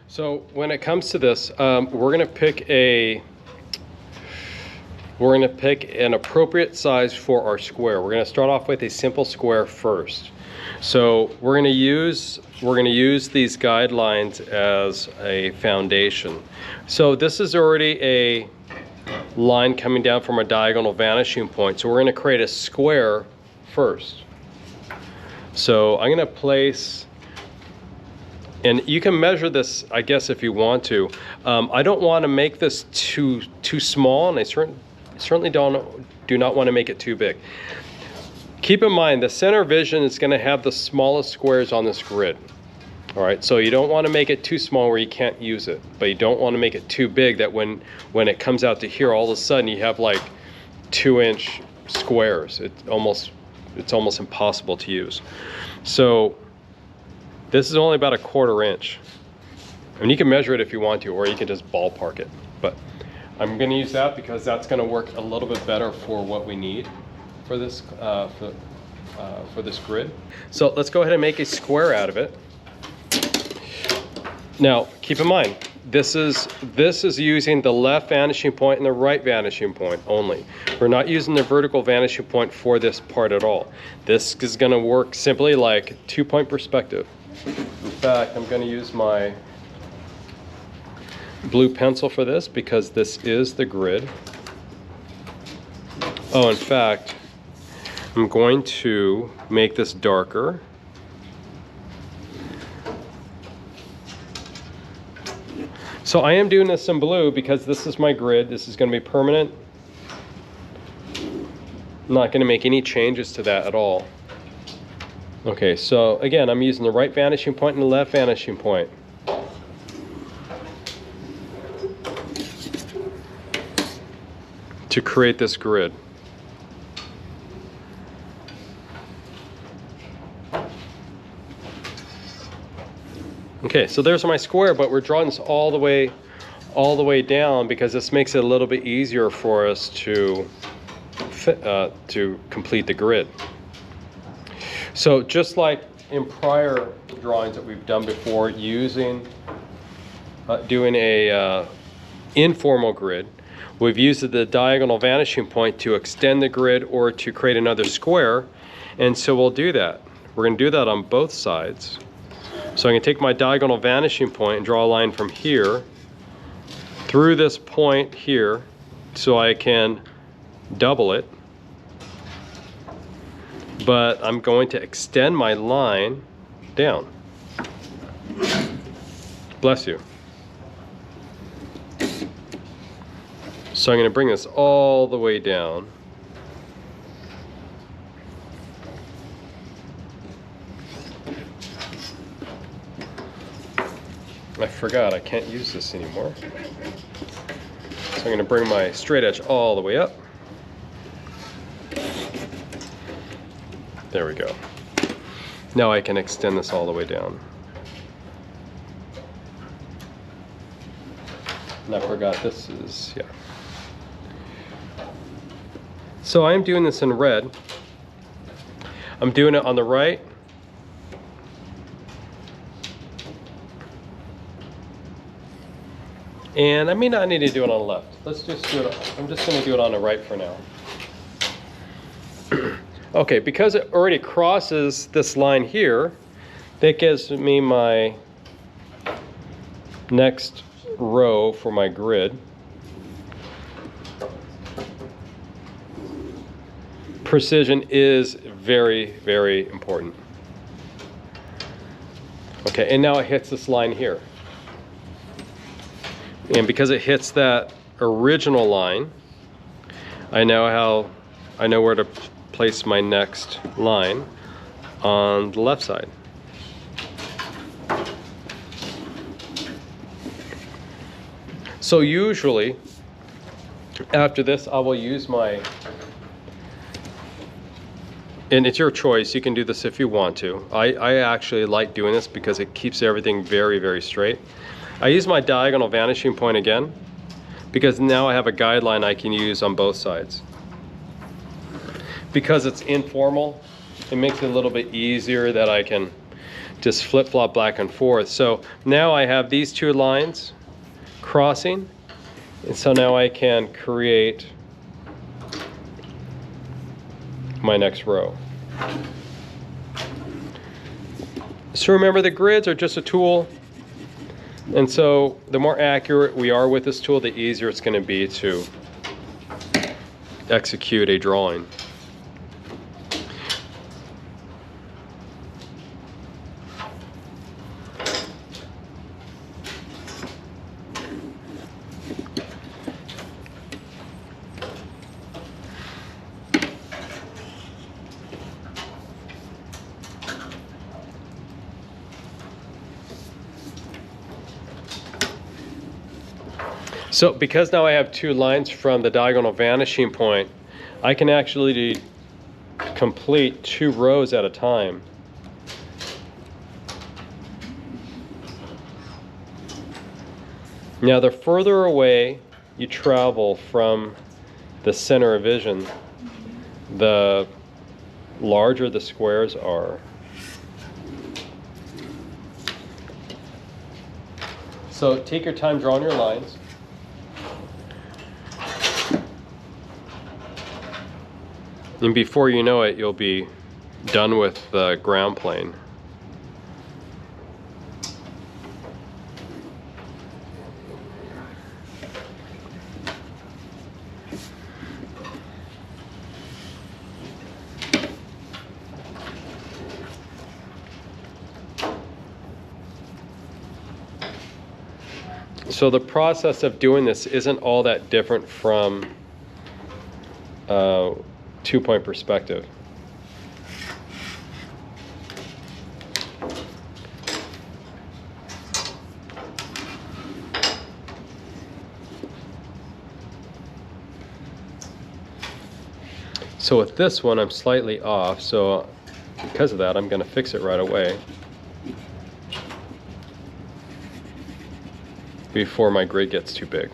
So when it comes to this, we're gonna pick an appropriate size for our square. We're gonna start off with a simple square first. So we're gonna use these guidelines as a foundation. So this is already a line coming down from a diagonal vanishing point. So we're gonna create a square first. So I'm gonna place, and you can measure this, I guess, if you want to. I don't want to make this too small, and I certainly do not want to make it too big. Keep in mind, the center vision is going to have the smallest squares on this grid. All right, so you don't want to make it too small where you can't use it, but you don't want to make it too big that when it comes out to here, all of a sudden you have like 2-inch squares. It's almost impossible to use. So this is only about a 1/4 inch. And you can measure it if you want to, or you can just ballpark it. But I'm going to use that because that's going to work a little bit better for what we need for this for this grid. So let's go ahead and make a square out of it. Now, keep in mind, this is using the left vanishing point and the right vanishing point only. We're not using the vertical vanishing point for this part at all. This is going to work simply like 2-point perspective. In fact, I'm going to use my blue pencil for this because this is the grid. Oh, in fact, I'm going to make this darker. So I am doing this in blue because this is my grid. This is going to be permanent. I'm not going to make any changes to that at all. Okay, so again, I'm using the right vanishing point and the left vanishing point. To create this grid. Okay, so there's my square, but we're drawing this all the way down because this makes it a little bit easier for us to complete the grid. So just like in prior drawings that we've done before, doing a informal grid, we've used the diagonal vanishing point to extend the grid or to create another square, and so we'll do that. We're going to do that on both sides. So I'm going to take my diagonal vanishing point and draw a line from here through this point here so I can double it. But I'm going to extend my line down. Bless you. So I'm going to bring this all the way down. I forgot I can't use this anymore. So I'm going to bring my straight edge all the way up. There we go. Now I can extend this all the way down. And I forgot this is, yeah. So I am doing this in red. I'm doing it on the right. And I may not need to do it on the left. Let's just do it. I'm just going to do it on the right for now. Okay, because it already crosses this line here, that gives me my next row for my grid. Precision is very, very important. Okay, and now it hits this line here. And because it hits that original line, I know where to place my next line on the left side. So usually after this I will use my, and it's your choice, you can do this if you want to. I actually like doing this because it keeps everything very, very straight. I use my diagonal vanishing point again because now I have a guideline I can use on both sides. Because it's informal, it makes it a little bit easier that I can just flip-flop back and forth. So now I have these two lines crossing, and so now I can create my next row. So remember, the grids are just a tool, and so the more accurate we are with this tool, the easier it's going to be to execute a drawing. So because now I have two lines from the diagonal vanishing point, I can actually complete two rows at a time. Now the further away you travel from the center of vision, the larger the squares are. So take your time drawing your lines. And before you know it, you'll be done with the ground plane. So the process of doing this isn't all that different from two-point perspective. So with this one, I'm slightly off, so because of that, I'm going to fix it right away before my grid gets too big.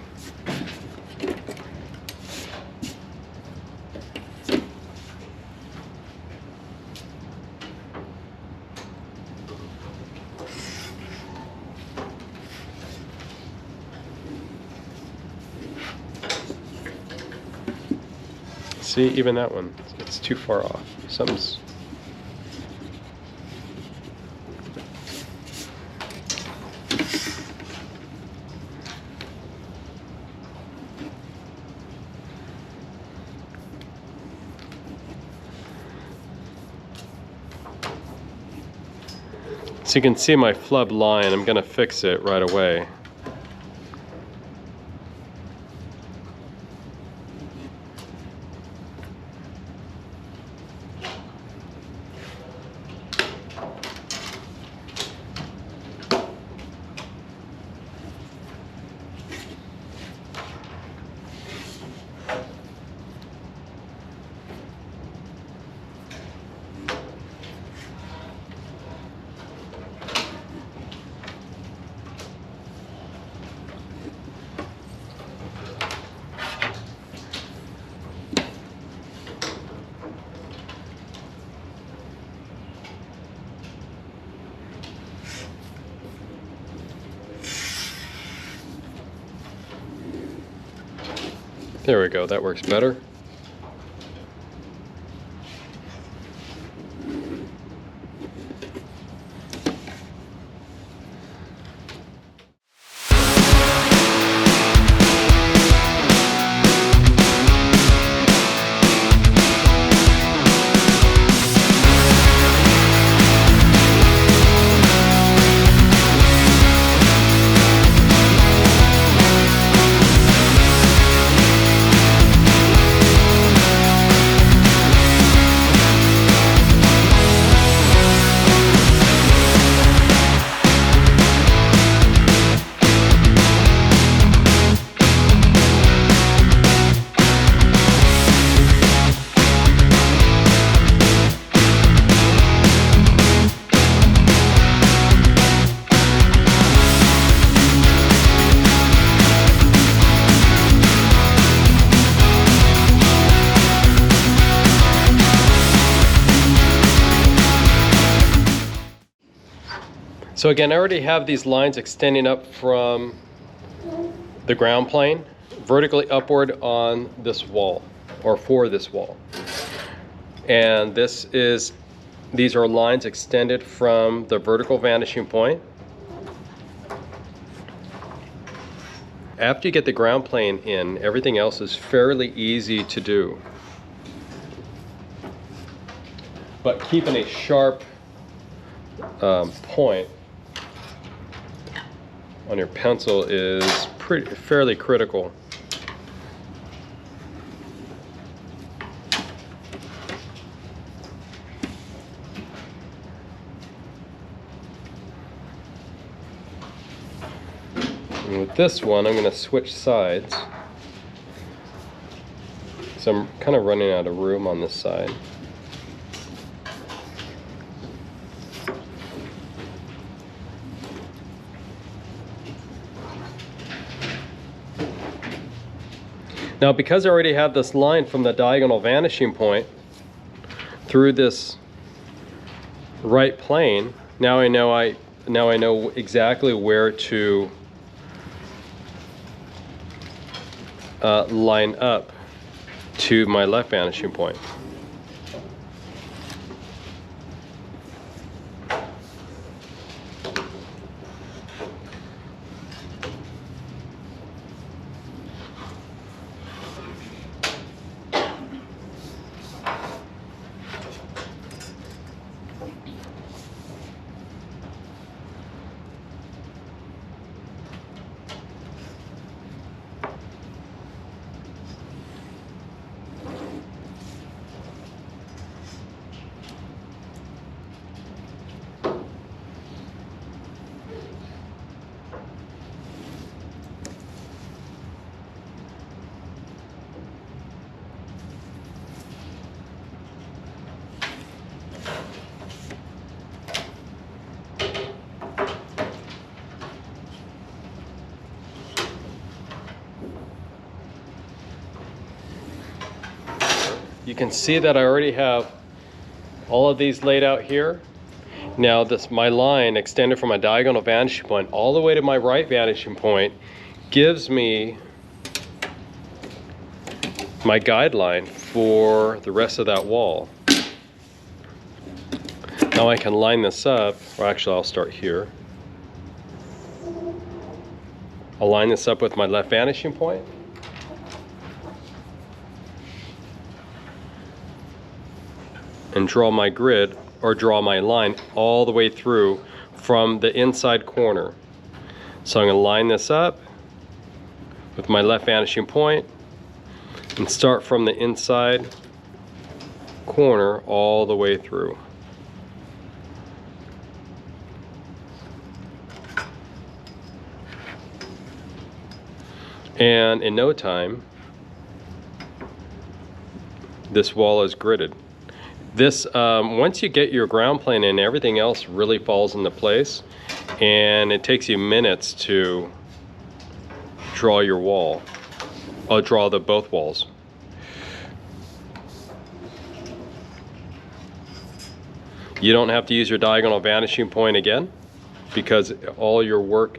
See, even that one, it's too far off. Something's... So you can see my flub line. I'm going to fix it right away. There we go, that works better. So again, I already have these lines extending up from the ground plane vertically upward on this wall, or for this wall. And these are lines extended from the vertical vanishing point. After you get the ground plane in, everything else is fairly easy to do. But keeping a sharp point on your pencil is fairly critical. And with this one, I'm going to switch sides. So I'm kind of running out of room on this side. Now, because I already have this line from the diagonal vanishing point through this right plane, now I know exactly where to line up to my left vanishing point. You can see that I already have all of these laid out here. Now my line extended from my diagonal vanishing point all the way to my right vanishing point gives me my guideline for the rest of that wall. Now I can line this up, or actually I'll start here. I'll line this up with my left vanishing point. And draw my grid, or draw my line all the way through from the inside corner. So I'm going to line this up with my left vanishing point and start from the inside corner all the way through. And in no time, this wall is gridded. This, once you get your ground plane in, everything else really falls into place, and it takes you minutes to draw your wall, or draw both walls. You don't have to use your diagonal vanishing point again, because all your work,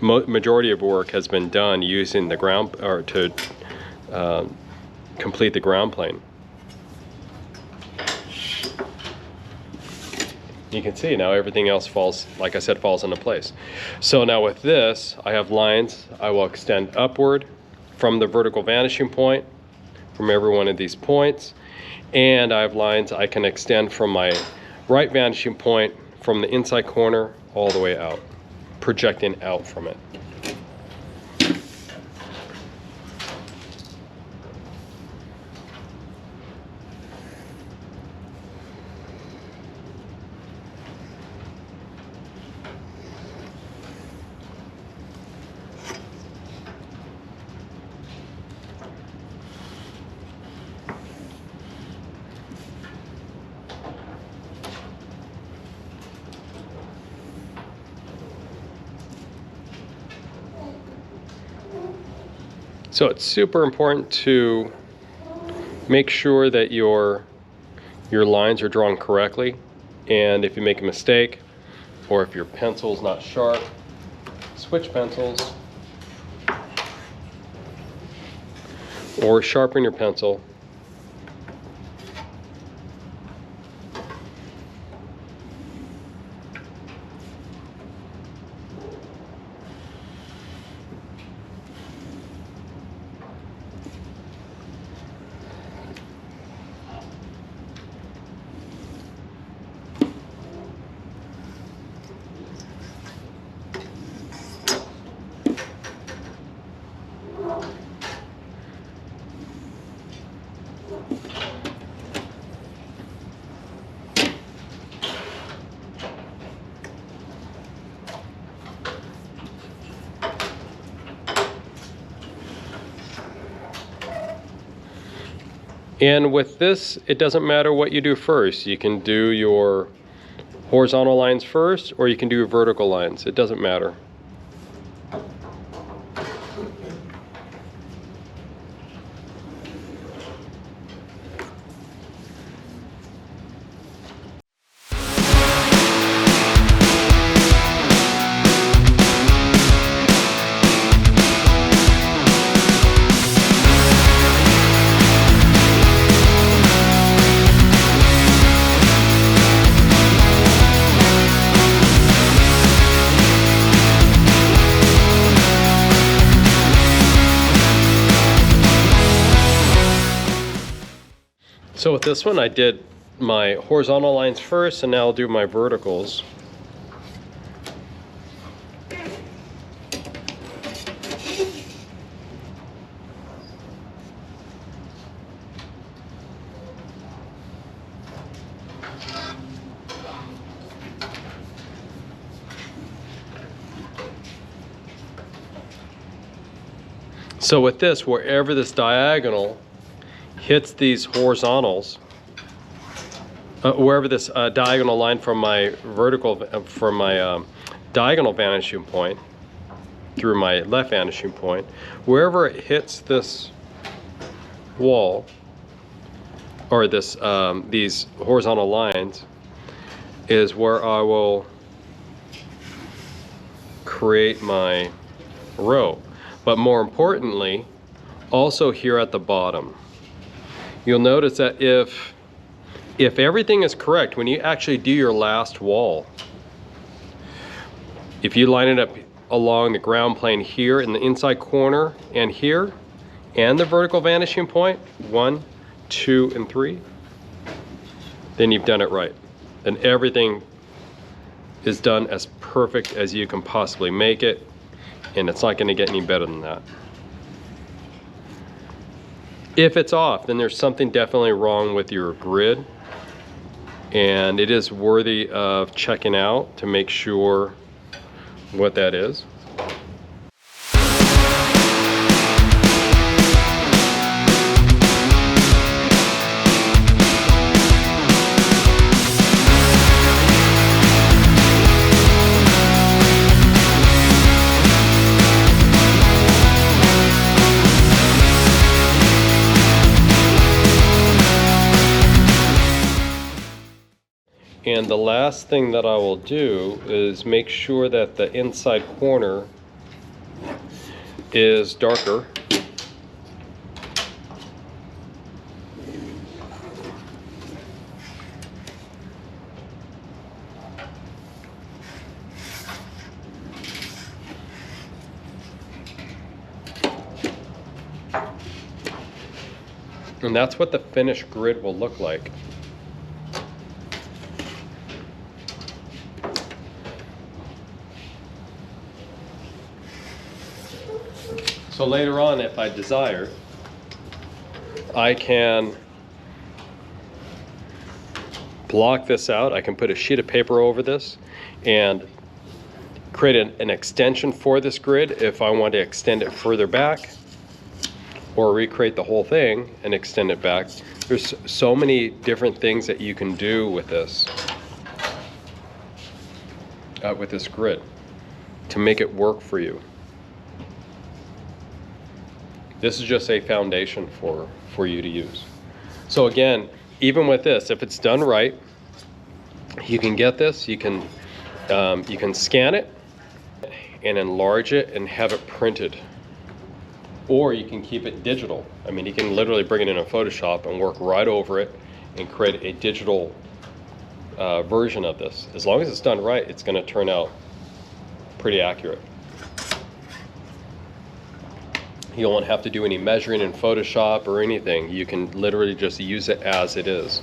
majority of work has been done using the ground, or to complete the ground plane. You can see now everything else falls, like I said, falls into place. So now with this, I have lines I will extend upward from the vertical vanishing point, from every one of these points, and I have lines I can extend from my right vanishing point from the inside corner all the way out, projecting out from it. So it's super important to make sure that your lines are drawn correctly. And if you make a mistake, or if your pencil's not sharp, switch pencils, or sharpen your pencil. And with this, it doesn't matter what you do first. You can do your horizontal lines first, or you can do your vertical lines. It doesn't matter. So with this one, I did my horizontal lines first, and now I'll do my verticals. So with this, wherever this diagonal hits these horizontals, wherever this diagonal line from my vertical, from my diagonal vanishing point through my left vanishing point, wherever it hits this wall, or this these horizontal lines, is where I will create my row. But more importantly, also here at the bottom, you'll notice that if everything is correct, when you actually do your last wall, if you line it up along the ground plane here in the inside corner and here, and the vertical vanishing point, 1, 2, and 3, then you've done it right. Then everything is done as perfect as you can possibly make it, and it's not going to get any better than that. If it's off, then there's something definitely wrong with your grid, and it is worthy of checking out to make sure what that is. And the last thing that I will do is make sure that the inside corner is darker. And that's what the finished grid will look like. So later on, if I desire, I can block this out. I can put a sheet of paper over this and create an extension for this grid if I want to extend it further back, or recreate the whole thing and extend it back. There's so many different things that you can do with this grid to make it work for you. This is just a foundation for you to use. So again, even with this, if it's done right, You can get this, you can scan it and enlarge it and have it printed. Or you can keep it digital. I mean, you can literally bring it in a Photoshop and work right over it and create a digital version of this. As long as it's done right, it's going to turn out pretty accurate. You won't have to do any measuring in Photoshop or anything. You can literally just use it as it is.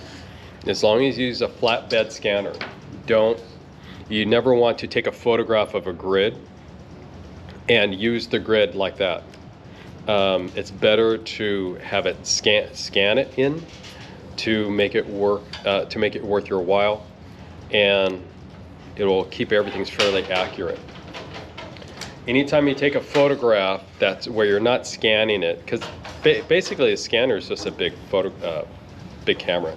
As long as you use a flatbed scanner. You never want to take a photograph of a grid and use the grid like that. It's better to have it scan it in to make it work, to make it worth your while, and it will keep everything fairly accurate. Anytime you take a photograph that's where you're not scanning it, because basically a scanner is just a big big camera.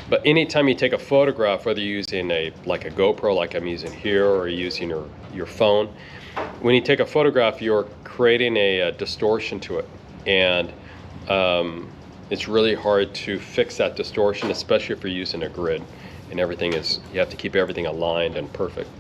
But anytime you take a photograph, whether you're using like a GoPro like I'm using here, or you're using your phone, when you take a photograph, you're creating a distortion to it, and it's really hard to fix that distortion, especially if you're using a grid and everything is, you have to keep everything aligned and perfect.